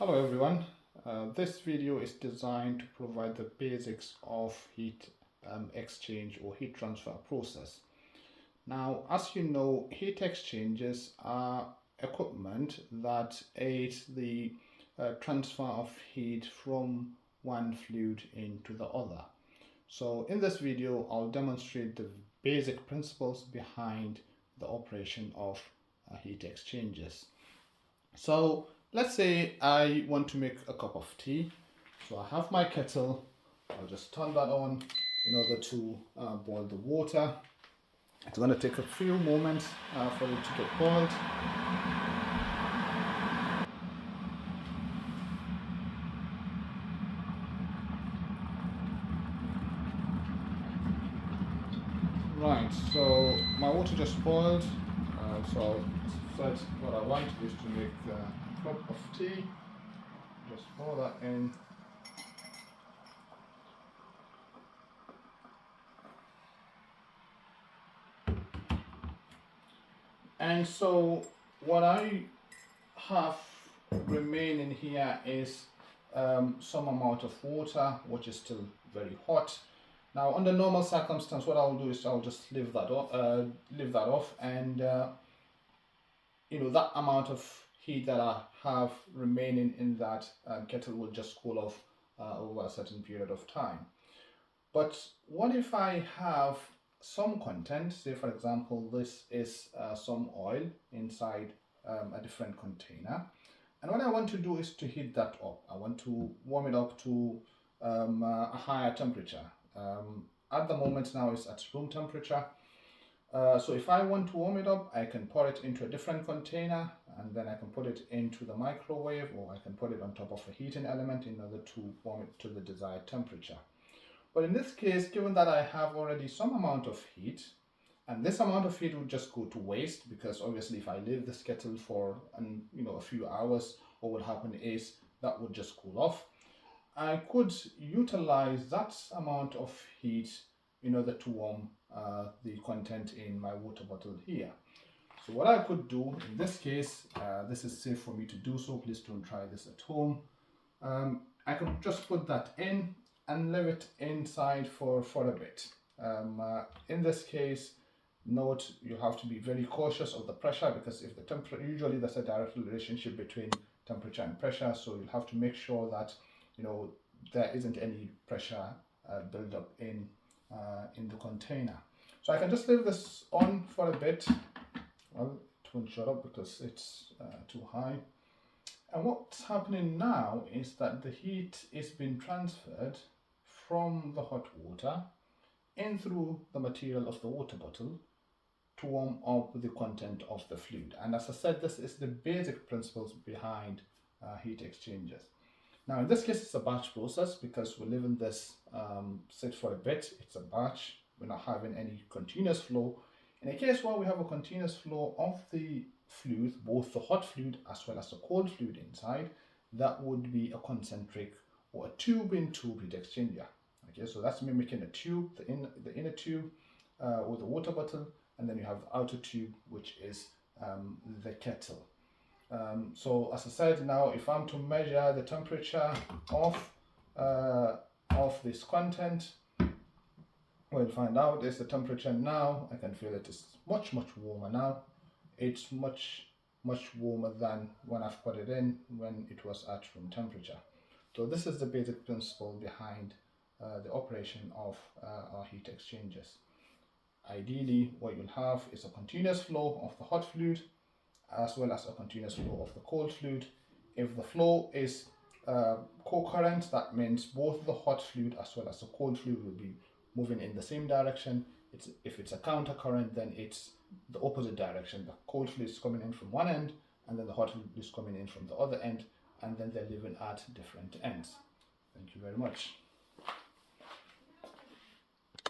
Hello everyone. This video is designed to provide the basics of heat exchange or heat transfer process. Now, as you know, heat exchangers are equipment that aid the transfer of heat from one fluid into the other. So in this video, I'll demonstrate the basic principles behind the operation of heat exchangers. So let's say I want to make a cup of tea. So I have my kettle. I'll just turn that on in order to boil the water. It's going to take a few moments for it to get boiled. Right, so my water just boiled. So what I want is to make a cup of tea. Just pour that in. And so what I have remaining here is some amount of water, which is still very hot. Now, under normal circumstance, what I'll do is I'll just leave that off, and that amount of heat that I have remaining in that kettle will just cool off over a certain period of time. But what if I have some content? Say, for example, this is some oil inside a different container. And what I want to do is to heat that up. I want to warm it up to a higher temperature. At the moment now it's at room temperature. So if I want to warm it up, I can pour it into a different container, and then I can put it into the microwave, or I can put it on top of a heating element in order to warm it to the desired temperature. But in this case, given that I have already some amount of heat, and this amount of heat would just go to waste, because obviously if I leave this kettle for a few hours, what would happen is that would just cool off. I could utilize that amount of heat in order to warm the content in my water bottle here. So what I could do in this case, this is safe for me to do so, please don't try this at home. I could just put that in and leave it inside for a bit. In this case, note you have to be very cautious of the pressure, because if the temperature, usually there's a direct relationship between temperature and pressure, so you'll have to make sure that there isn't any pressure build up in the container. So I can just leave this on for a bit. Well, it won't shut up because it's too high. And what's happening now is that the heat is being transferred from the hot water in through the material of the water bottle to warm up the content of the fluid. And as I said, this is the basic principles behind heat exchangers. Now in this case it's a batch process, because we're leaving this sit for a bit. It's a batch, we're not having any continuous flow. In a case where we have a continuous flow of the fluid, both the hot fluid as well as the cold fluid inside, that would be a concentric or a tube-in-tube heat exchanger. Okay, so that's mimicking a tube, the inner tube or the water bottle, and then you have the outer tube, which is the kettle. So as I said, now if I'm to measure the temperature of this content, we'll find out is the temperature now. I can feel it is much warmer now. It's much warmer than when I've put it in when it was at room temperature. So this is the basic principle behind the operation of our heat exchangers. Ideally, what you'll have is a continuous flow of the hot fluid as well as a continuous flow of the cold fluid. If the flow is co-current, that means both the hot fluid as well as the cold fluid will be moving in the same direction. If it's a counter current, then it's the opposite direction. The cold fluid is coming in from one end, and then the hot fluid is coming in from the other end, and then they're living at different ends. Thank you very much.